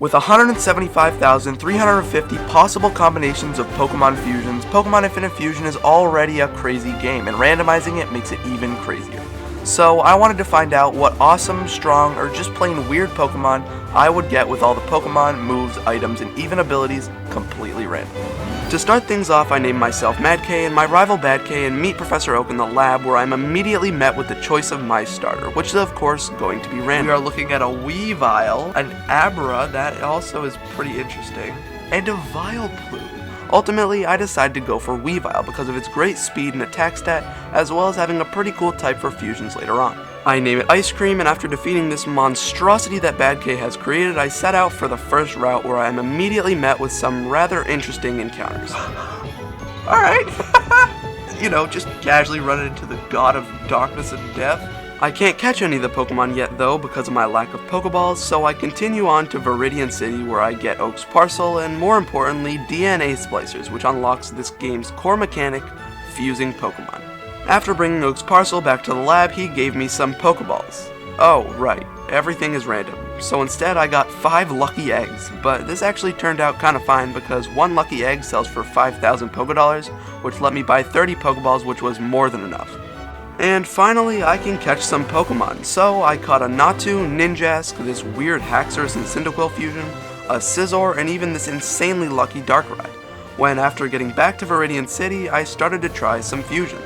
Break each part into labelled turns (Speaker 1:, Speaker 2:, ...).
Speaker 1: With 175,350 possible combinations of Pokemon fusions, Pokemon Infinite Fusion is already a crazy game, and randomizing it makes it even crazier. So I wanted to find out what awesome, strong, or just plain weird Pokemon I would get with all the Pokemon, moves, items, and even abilities completely random. To start things off, I named myself Mad K and my rival Bad K and meet Professor Oak in the lab, where I'm immediately met with the choice of my starter, which is of course going to be random. We are looking at a Weavile, an Abra, that also is pretty interesting, and a Vileplume. Ultimately, I decided to go for Weavile because of its great speed and attack stat, as well as having a pretty cool type for fusions later on. I name it Ice Cream, and after defeating this monstrosity that Bad K has created, I set out for the first route, where I am immediately met with some rather interesting encounters. Alright, you know, just casually run into the god of darkness and death. I can't catch any of the Pokemon yet though because of my lack of Pokeballs, so I continue on to Viridian City, where I get Oak's Parcel and more importantly DNA Splicers, which unlocks this game's core mechanic, fusing Pokemon. After bringing Oak's Parcel back to the lab, he gave me some Pokeballs. Oh, right, everything is random. So instead I got 5 lucky eggs, but this actually turned out kinda fine because 1 lucky egg sells for 5,000 Pokedollars, which let me buy 30 Pokeballs, which was more than enough. And finally, I can catch some Pokemon, so I caught a Natu, Ninjask, this weird Haxorus and Cyndaquil fusion, a Scizor, and even this insanely lucky Darkrai, when after getting back to Viridian City, I started to try some fusions.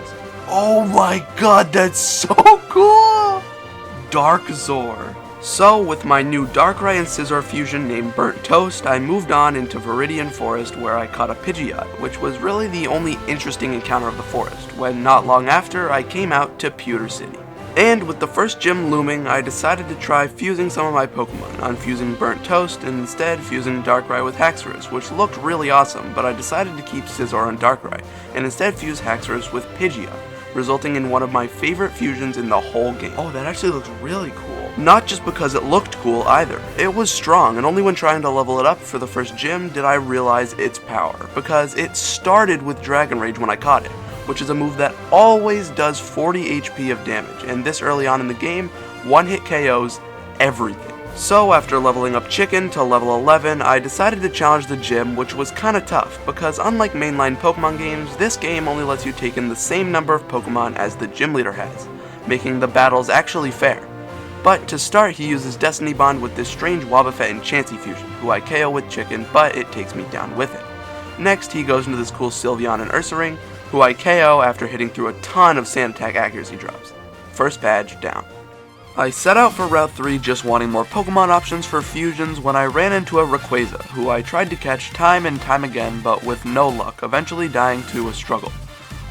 Speaker 1: Oh my god, that's so cool! Darkzor. So, with my new Darkrai and Scizor fusion named Burnt Toast, I moved on into Viridian Forest, where I caught a Pidgeot, which was really the only interesting encounter of the forest, when not long after I came out to Pewter City. And with the first gym looming, I decided to try fusing some of my Pokemon, unfusing Burnt Toast and instead fusing Darkrai with Haxorus, which looked really awesome, but I decided to keep Scizor on Darkrai, and instead fuse Haxorus with Pidgeot, resulting in one of my favorite fusions in the whole game. Oh, that actually looks really cool. Not just because it looked cool either. It was strong, and only when trying to level it up for the first gym did I realize its power, because it started with Dragon Rage when I caught it, which is a move that always does 40 HP of damage, and this early on in the game, one-hit KOs everything. So after leveling up Chicken to level 11, I decided to challenge the gym, which was kinda tough, because unlike mainline Pokemon games, this game only lets you take in the same number of Pokemon as the gym leader has, making the battles actually fair. But to start, he uses Destiny Bond with this strange Wobbuffet and Chansey fusion, who I KO with Chicken, but it takes me down with it. Next, he goes into this cool Sylveon and Ursaring, who I KO after hitting through a ton of Sand Attack accuracy drops. First badge down. I set out for Route 3 just wanting more Pokemon options for fusions when I ran into a Rayquaza, who I tried to catch time and time again, but with no luck, eventually dying to a struggle.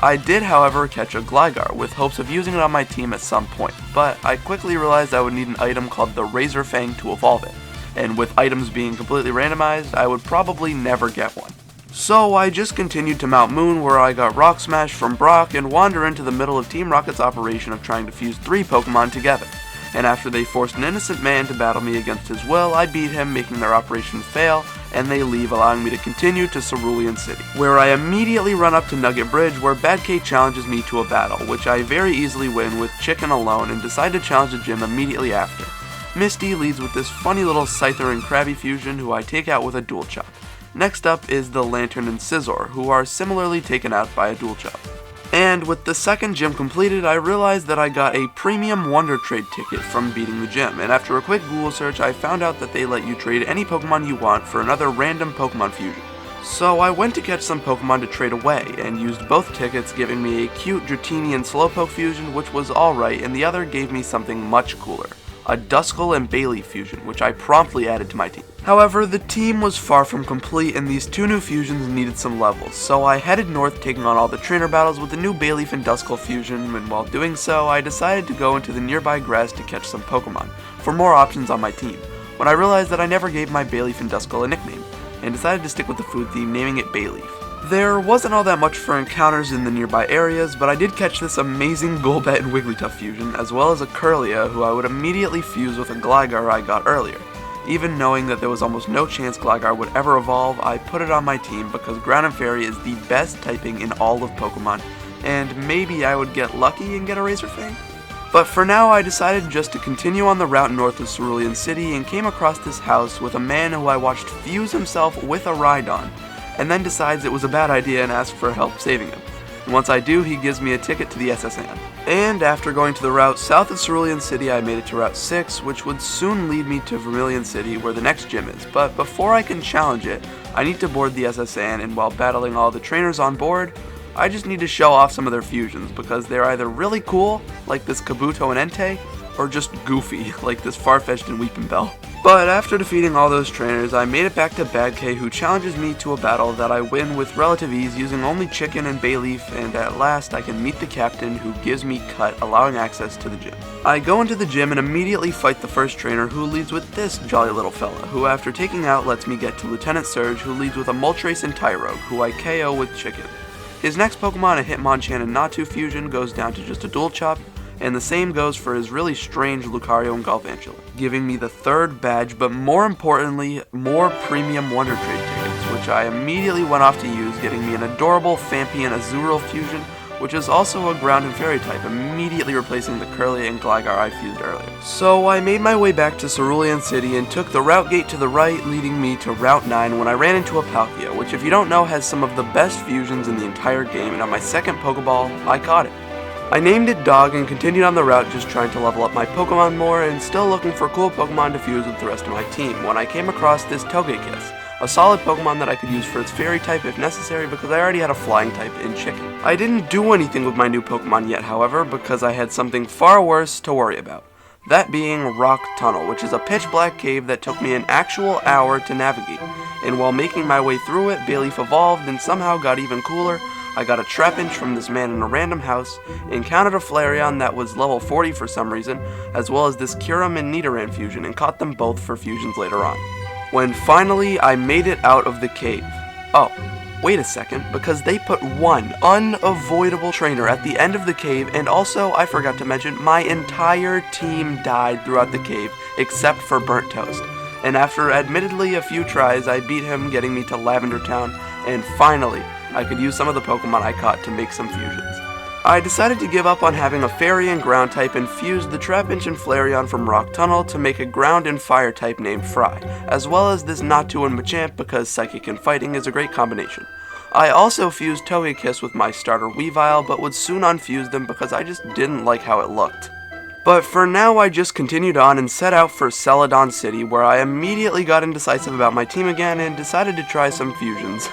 Speaker 1: I did, however, catch a Gligar, with hopes of using it on my team at some point, but I quickly realized I would need an item called the Razor Fang to evolve it, and with items being completely randomized, I would probably never get one. So I just continued to Mount Moon, where I got Rock Smash from Brock and wander into the middle of Team Rocket's operation of trying to fuse 3 Pokemon together. And after they forced an innocent man to battle me against his will, I beat him, making their operation fail, and they leave, allowing me to continue to Cerulean City, where I immediately run up to Nugget Bridge, where Bad K challenges me to a battle, which I very easily win with Chicken alone, and decide to challenge the gym immediately after. Misty leads with this funny little Scyther and Krabby fusion, who I take out with a Dual Chop. Next up is the Lantern and Scizor, who are similarly taken out by a Dual Chop. And with the second gym completed, I realized that I got a premium Wonder Trade ticket from beating the gym, and after a quick Google search, I found out that they let you trade any Pokemon you want for another random Pokemon fusion. So I went to catch some Pokemon to trade away, and used both tickets, giving me a cute Dratini and Slowpoke fusion, which was alright, and the other gave me something much cooler, a Duskull and Bayleaf fusion, which I promptly added to my team. However, the team was far from complete, and these 2 new fusions needed some levels, so I headed north, taking on all the trainer battles with the new Bayleaf and Duskull fusion, and while doing so, I decided to go into the nearby grass to catch some Pokemon, for more options on my team, when I realized that I never gave my Bayleaf and Duskull a nickname, and decided to stick with the food theme, naming it Bayleaf. There wasn't all that much for encounters in the nearby areas, but I did catch this amazing Golbat and Wigglytuff fusion, as well as a Kirlia, who I would immediately fuse with a Gligar I got earlier. Even knowing that there was almost no chance Gligar would ever evolve, I put it on my team because Ground and Fairy is the best typing in all of Pokemon, and maybe I would get lucky and get a Razor Fang? But for now, I decided just to continue on the route north of Cerulean City and came across this house with a man who I watched fuse himself with a Rhydon, and then decides it was a bad idea and asks for help saving him. And once I do, he gives me a ticket to the SSN. And after going to the route south of Cerulean City, I made it to Route 6, which would soon lead me to Vermilion City, where the next gym is. But before I can challenge it, I need to board the SSN, and while battling all the trainers on board, I just need to show off some of their fusions, because they're either really cool, like this Kabuto and Entei, or just goofy, like this Farfetch'd and Weepinbell. But after defeating all those trainers, I made it back to Bad K, who challenges me to a battle that I win with relative ease using only Chicken and Bayleaf, and at last I can meet the captain, who gives me Cut, allowing access to the gym. I go into the gym and immediately fight the first trainer, who leads with this jolly little fella, who after taking out lets me get to Lieutenant Surge, who leads with a Moltres and Tyrogue, who I KO with Chicken. His next Pokemon, a Hitmonchan and Natu fusion, goes down to just a Dual Chop, and the same goes for his really strange Lucario and Galvantula, giving me the third badge, but more importantly, more premium Wonder Trade tickets, which I immediately went off to use, getting me an adorable Phanpy and Azurill fusion, which is also a Ground and Fairy type, immediately replacing the Curly and Gligar I fused earlier. So I made my way back to Cerulean City and took the route gate to the right, leading me to Route 9 when I ran into a Palkia, which if you don't know has some of the best fusions in the entire game, and on my second Pokeball, I caught it. I named it Dog and continued on the route just trying to level up my Pokemon more and still looking for cool Pokemon to fuse with the rest of my team when I came across this Togekiss, a solid Pokemon that I could use for its Fairy type if necessary because I already had a Flying type in Chicken. I didn't do anything with my new Pokemon yet, however, because I had something far worse to worry about. That being Rock Tunnel, which is a pitch black cave that took me an actual hour to navigate, and while making my way through it, Bayleaf evolved and somehow got even cooler. I got a Trapinch from this man in a random house, encountered a Flareon that was level 40 for some reason, as well as this Kyurem and Nidoran fusion, and caught them both for fusions later on. When finally I made it out of the cave. Oh, wait a second, because they put one unavoidable trainer at the end of the cave, and also, I forgot to mention, my entire team died throughout the cave, except for Burnt Toast. And after admittedly a few tries, I beat him, getting me to Lavender Town, and finally, I could use some of the Pokemon I caught to make some fusions. I decided to give up on having a Fairy and Ground type and fused the Trapinch and Flareon from Rock Tunnel to make a Ground and Fire type named Fry, as well as this Natu and Machamp because Psychic and Fighting is a great combination. I also fused Togekiss with my starter Weavile, but would soon unfuse them because I just didn't like how it looked. But for now, I just continued on and set out for Celadon City, where I immediately got indecisive about my team again and decided to try some fusions.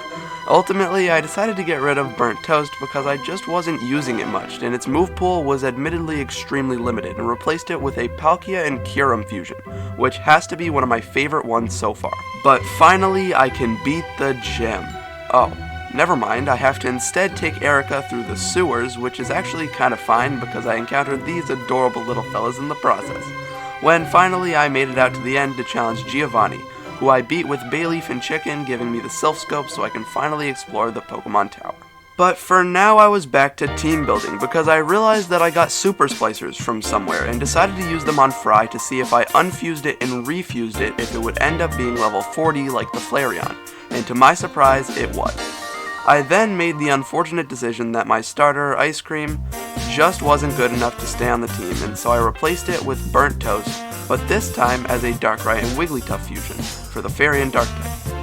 Speaker 1: Ultimately, I decided to get rid of Burnt Toast because I just wasn't using it much, and its move pool was admittedly extremely limited, and replaced it with a Palkia and Kyurem fusion, which has to be one of my favorite ones so far. But finally, I can beat the gym. Oh, never mind, I have to instead take Erica through the sewers, which is actually kind of fine because I encountered these adorable little fellas in the process. When finally I made it out to the end to challenge Giovanni, who I beat with Bayleaf and Chicken, giving me the Sylph Scope so I can finally explore the Pokemon Tower. But for now I was back to team building because I realized that I got Super Splicers from somewhere and decided to use them on Fry to see if I unfused it and refused it if it would end up being level 40 like the Flareon, and to my surprise it was. I then made the unfortunate decision that my starter, Ice Cream, just wasn't good enough to stay on the team, and so I replaced it with Burnt Toast, but this time as a Darkrai and Wigglytuff fusion, for the Fairy and Dark type.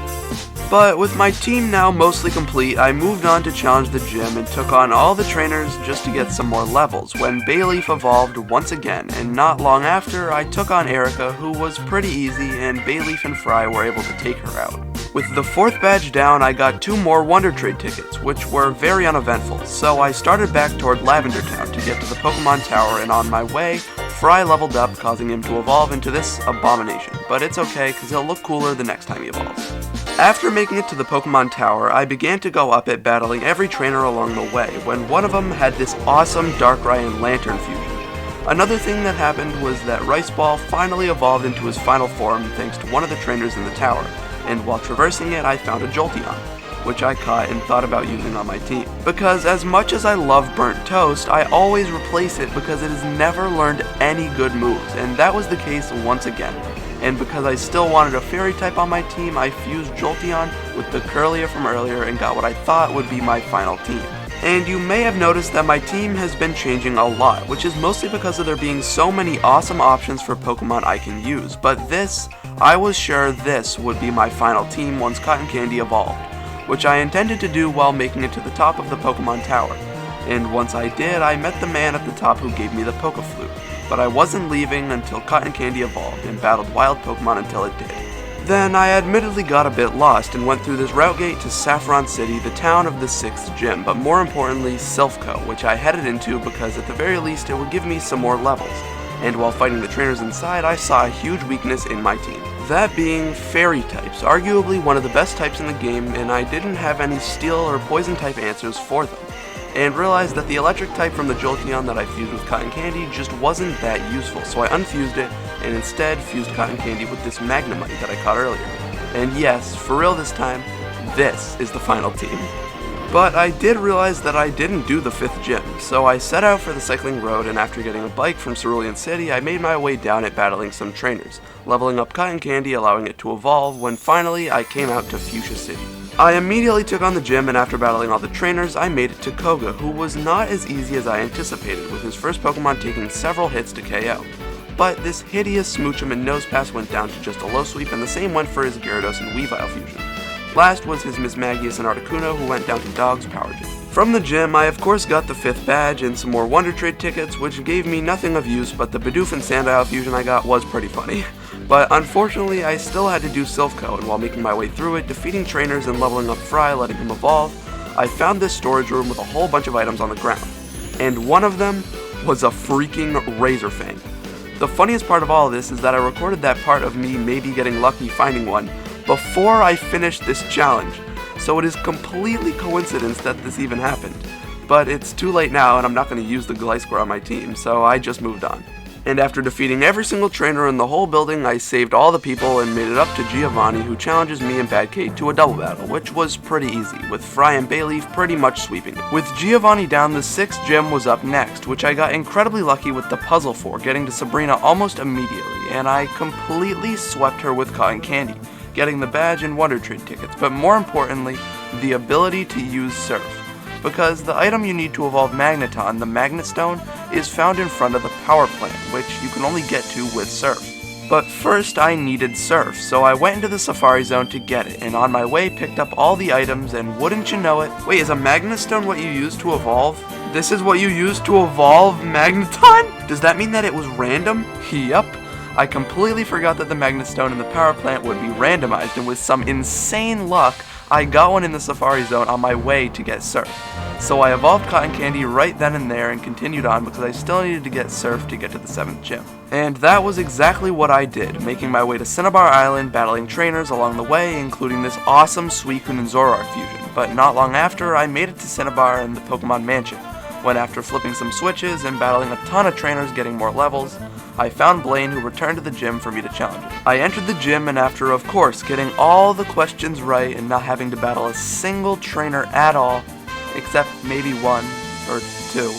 Speaker 1: But with my team now mostly complete, I moved on to challenge the gym and took on all the trainers just to get some more levels, when Bayleaf evolved once again, and not long after, I took on Erica, who was pretty easy, and Bayleaf and Fry were able to take her out. With the 4th badge down, I got 2 more Wonder Trade tickets, which were very uneventful, so I started back toward Lavender Town to get to the Pokemon Tower, and on my way, Fry leveled up, causing him to evolve into this abomination, but it's okay, cause he'll look cooler the next time he evolves. After making it to the Pokemon Tower, I began to go up it battling every trainer along the way, when one of them had this awesome Darkrai and Lantern fusion. Another thing that happened was that Rice Ball finally evolved into his final form thanks to one of the trainers in the tower, and while traversing it I found a Jolteon, which I caught and thought about using on my team. Because as much as I love Burnt Toast, I always replace it because it has never learned any good moves, and that was the case once again. And because I still wanted a Fairy type on my team, I fused Jolteon with the Curlia from earlier and got what I thought would be my final team. And you may have noticed that my team has been changing a lot, which is mostly because of there being so many awesome options for Pokemon I can use, but I was sure this would be my final team once Cotton Candy evolved, which I intended to do while making it to the top of the Pokemon Tower. And once I did, I met the man at the top who gave me the Poke-Flute, but I wasn't leaving until Cotton Candy evolved and battled wild Pokemon until it did. Then I admittedly got a bit lost and went through this route gate to Saffron City, the town of the 6th gym, but more importantly, Silphco, which I headed into because at the very least it would give me some more levels. And while fighting the trainers inside, I saw a huge weakness in my team. That being fairy types, arguably one of the best types in the game, and I didn't have any steel or poison type answers for them. And realized that the electric type from the Jolteon that I fused with Cotton Candy just wasn't that useful, so I unfused it and instead fused Cotton Candy with this Magnemite that I caught earlier. And yes, for real this time, this is the final team. But I did realize that I didn't do the 5th gym, so I set out for the cycling road, and after getting a bike from Cerulean City, I made my way down it battling some trainers, leveling up Cotton Candy, allowing it to evolve, when finally I came out to Fuchsia City. I immediately took on the gym, and after battling all the trainers, I made it to Koga, who was not as easy as I anticipated, with his first Pokemon taking several hits to KO. But this hideous Smoochum and Nosepass went down to just a low sweep, and the same went for his Gyarados and Weavile fusion. Last was his Miss Magius and Articuno, who went down to Dog's Power Gym. From the gym, I of course got the 5th badge and some more Wonder Trade tickets, which gave me nothing of use, but the Bidoof and Sandile fusion I got was pretty funny. But unfortunately, I still had to do Silphco, and while making my way through it, defeating trainers and leveling up Fry, letting him evolve, I found this storage room with a whole bunch of items on the ground. And one of them was a freaking Razor Fang. The funniest part of all of this is that I recorded that part of me maybe getting lucky finding one before I finished this challenge, so it is completely coincidence that this even happened. But it's too late now, and I'm not going to use the Gliscor on my team, so I just moved on. And after defeating every single trainer in the whole building, I saved all the people and made it up to Giovanni, who challenges me and Bad Kate to a double battle, which was pretty easy, with Fry and Bayleaf pretty much sweeping it. With Giovanni down, the 6th gym was up next, which I got incredibly lucky with the puzzle for, getting to Sabrina almost immediately, and I completely swept her with Cotton Candy, getting the badge and Wonder Trade tickets, but more importantly, the ability to use Surf. Because the item you need to evolve Magneton, the Magnet Stone, is found in front of the power plant, which you can only get to with Surf. But first I needed Surf, so I went into the Safari Zone to get it, and on my way picked up all the items, and wouldn't you know it, wait, is a Magnet Stone what you use to evolve? This is what you use to evolve Magneton? Does that mean that it was random? Yup. I completely forgot that the Magnet Stone in the power plant would be randomized, and with some insane luck, I got one in the Safari Zone on my way to get Surf. So I evolved Cotton Candy right then and there and continued on because I still needed to get Surf to get to the 7th gym. And that was exactly what I did, making my way to Cinnabar Island, battling trainers along the way, including this awesome Suicune and Zoroark fusion. But not long after, I made it to Cinnabar and the Pokemon Mansion, when after flipping some switches and battling a ton of trainers getting more levels, I found Blaine, who returned to the gym for me to challenge him. I entered the gym, and after, of course, getting all the questions right and not having to battle a single trainer at all, except maybe 1 or 2,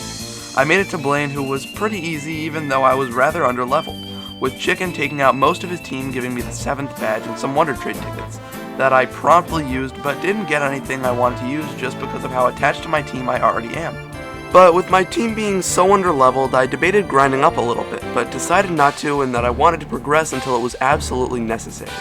Speaker 1: I made it to Blaine, who was pretty easy even though I was rather underleveled, with Chicken taking out most of his team, giving me the 7th badge and some Wonder Trade tickets that I promptly used but didn't get anything I wanted to use just because of how attached to my team I already am. But with my team being so underleveled, I debated grinding up a little bit, but decided not to, and that I wanted to progress until it was absolutely necessary.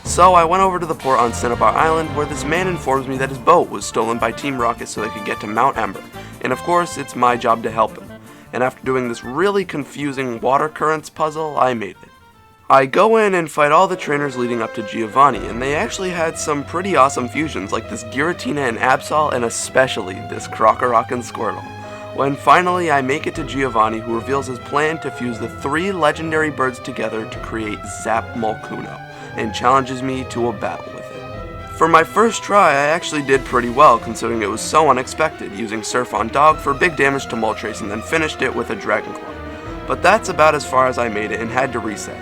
Speaker 1: So I went over to the port on Cinnabar Island, where this man informs me that his boat was stolen by Team Rocket so they could get to Mount Ember, and of course it's my job to help him. And after doing this really confusing water currents puzzle, I made it. I go in and fight all the trainers leading up to Giovanni, and they actually had some pretty awesome fusions like this Giratina and Absol, and especially this Krokorok and Squirtle. When finally I make it to Giovanni, who reveals his plan to fuse the 3 legendary birds together to create Zap Molkuno, and challenges me to a battle with it. For my first try, I actually did pretty well considering it was so unexpected, using Surf on Dog for big damage to Moltres and then finished it with a Dragon Claw. But that's about as far as I made it and had to reset.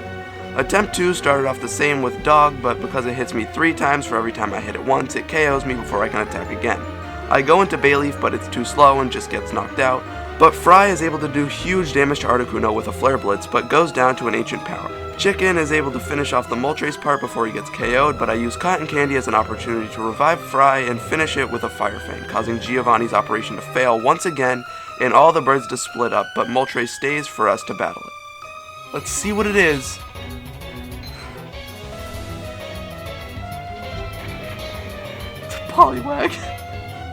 Speaker 1: Attempt 2 started off the same with Dog, but because it hits me 3 times for every time I hit it once, it KOs me before I can attack again. I go into Bayleaf, but it's too slow and just gets knocked out, but Fry is able to do huge damage to Articuno with a Flare Blitz, but goes down to an Ancient Power. Chicken is able to finish off the Moltres part before he gets KO'd, but I use Cotton Candy as an opportunity to revive Fry and finish it with a Fire Fang, causing Giovanni's operation to fail once again and all the birds to split up, but Moltres stays for us to battle it. Let's see what it is. It's a Poliwag.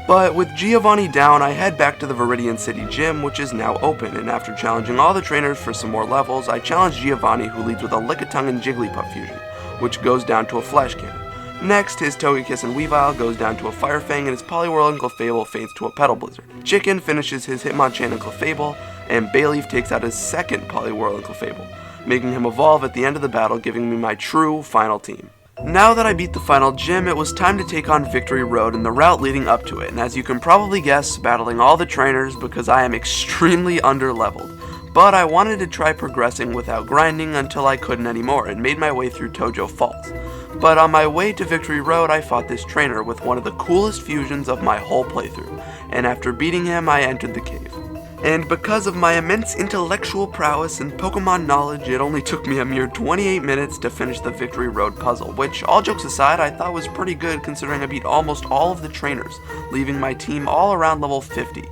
Speaker 1: But with Giovanni down, I head back to the Viridian City Gym, which is now open, and after challenging all the trainers for some more levels, I challenge Giovanni, who leads with a Lickitung and Jigglypuff fusion, which goes down to a Flash Cannon. Next, his Togekiss and Weavile goes down to a Fire Fang, and his Poliwhirl and Clefable faints to a Petal Blizzard. Chicken finishes his Hitmonchan and Clefable, and Bayleaf takes out his second Poliwhirl and Clefable, making him evolve at the end of the battle, giving me my true final team. Now that I beat the final gym, it was time to take on Victory Road and the route leading up to it, and as you can probably guess, battling all the trainers because I am extremely underleveled. But I wanted to try progressing without grinding until I couldn't anymore, and made my way through Tojo Falls. But on my way to Victory Road, I fought this trainer with one of the coolest fusions of my whole playthrough, and after beating him, I entered the cave. And because of my immense intellectual prowess and Pokemon knowledge, it only took me a mere 28 minutes to finish the Victory Road puzzle, which, all jokes aside, I thought was pretty good considering I beat almost all of the trainers, leaving my team all around level 50.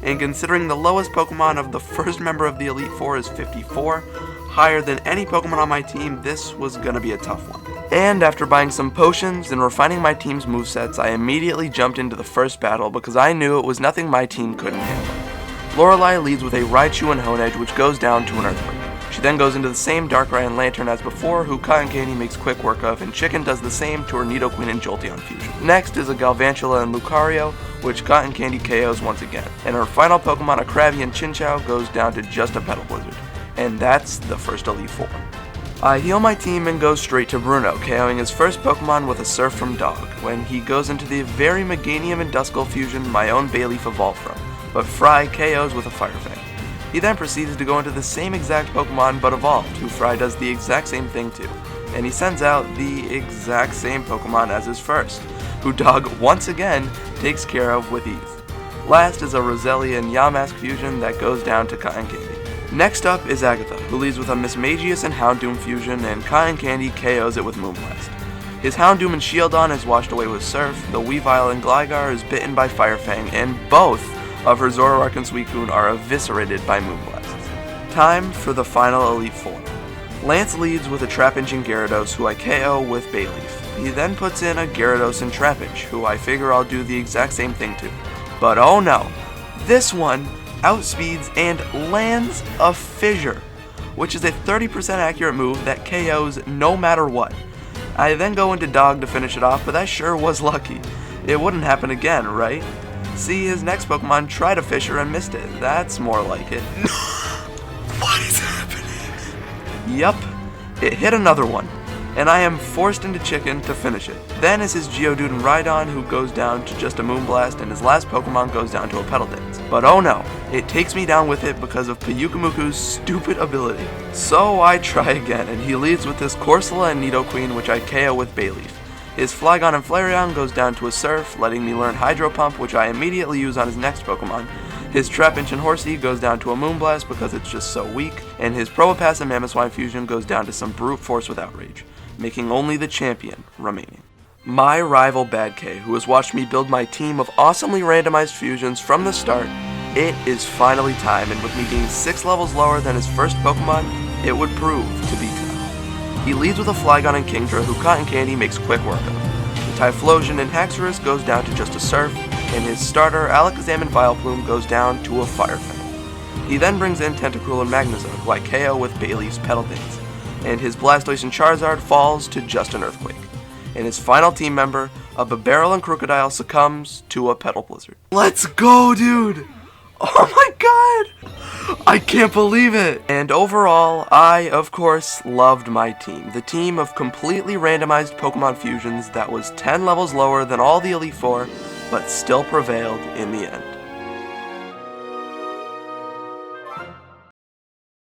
Speaker 1: And considering the lowest Pokemon of the first member of the Elite Four is 54, higher than any Pokemon on my team, this was gonna be a tough one. And after buying some potions and refining my team's movesets, I immediately jumped into the first battle because I knew it was nothing my team couldn't handle. Lorelei leads with a Raichu and Honedge, which goes down to an Earthquake. She then goes into the same Darkrai and Lantern as before, who Cotton Candy makes quick work of, and Chicken does the same to her Nidoqueen and Jolteon fusion. Next is a Galvantula and Lucario, which Cotton Candy KOs once again, and her final Pokemon, a Krabby and Chinchou, goes down to just a Petal Blizzard. And that's the first Elite Four. I heal my team and go straight to Bruno, KOing his first Pokemon with a Surf from Dog, when he goes into the very Meganium and Duskull fusion my own Bayleaf evolved from, but Fry KOs with a Fire Fang. He then proceeds to go into the same exact Pokemon but evolved, who Fry does the exact same thing to, and he sends out the exact same Pokemon as his first, who Dog once again takes care of with ease. Last is a Roselia and Yamask fusion that goes down to Cotton Candy. Next up is Agatha, who leads with a Mismagius and Houndoom fusion, and Cotton Candy KOs it with Moonblast. His Houndoom and Shieldon is washed away with Surf, the Weavile and Gligar is bitten by Fire Fang, and both of her Zoroark and Suicune are eviscerated by Moonblasts. Time for the final Elite Four. Lance leads with a Trapinch and Gyarados, who I KO with Bayleaf. He then puts in a Gyarados and Trapinch, who I figure I'll do the exact same thing to. But oh no, this one outspeeds and lands a Fissure, which is a 30% accurate move that KOs no matter what. I then go into Dog to finish it off, but that sure was lucky. It wouldn't happen again, right? See, his next Pokemon tried a Fissure and missed it. That's more like it. What is happening? Yup, it hit another one, and I am forced into Chicken to finish it. Then is his Geodude and Rhydon, who goes down to just a Moonblast, and his last Pokemon goes down to a Petal Dance. But oh no, it takes me down with it because of Pyukumuku's stupid ability. So I try again, and he leads with his Corsola and Nidoqueen, which I KO with Bayleaf. His Flygon and Flareon goes down to a Surf, letting me learn Hydro Pump, which I immediately use on his next Pokemon. His Trapinch and Horsey goes down to a Moonblast because it's just so weak, and his Probopass and Mamoswine fusion goes down to some Brute Force with Outrage, making only the champion remaining. My rival Bad K, who has watched me build my team of awesomely randomized fusions from the start, it is finally time, and with me being 6 levels lower than his first Pokemon, it would prove to be tough. He leads with a Flygon and Kingdra, who Cotton Candy makes quick work of. The Typhlosion and Haxorus goes down to just a Surf, and his starter, Alakazam and Vileplume, goes down to a Fire Fang. He then brings in Tentacruel and Magnezone, who I KO with Bayleaf's Petal Dance, and his Blastoise and Charizard falls to just an Earthquake. And his final team member, a Bibarel and Crocodile, succumbs to a Petal Blizzard. Let's go, dude! Oh my god! I can't believe it! And overall, I, of course, loved my team. The team of completely randomized Pokemon fusions that was 10 levels lower than all the Elite Four, but still prevailed in the end.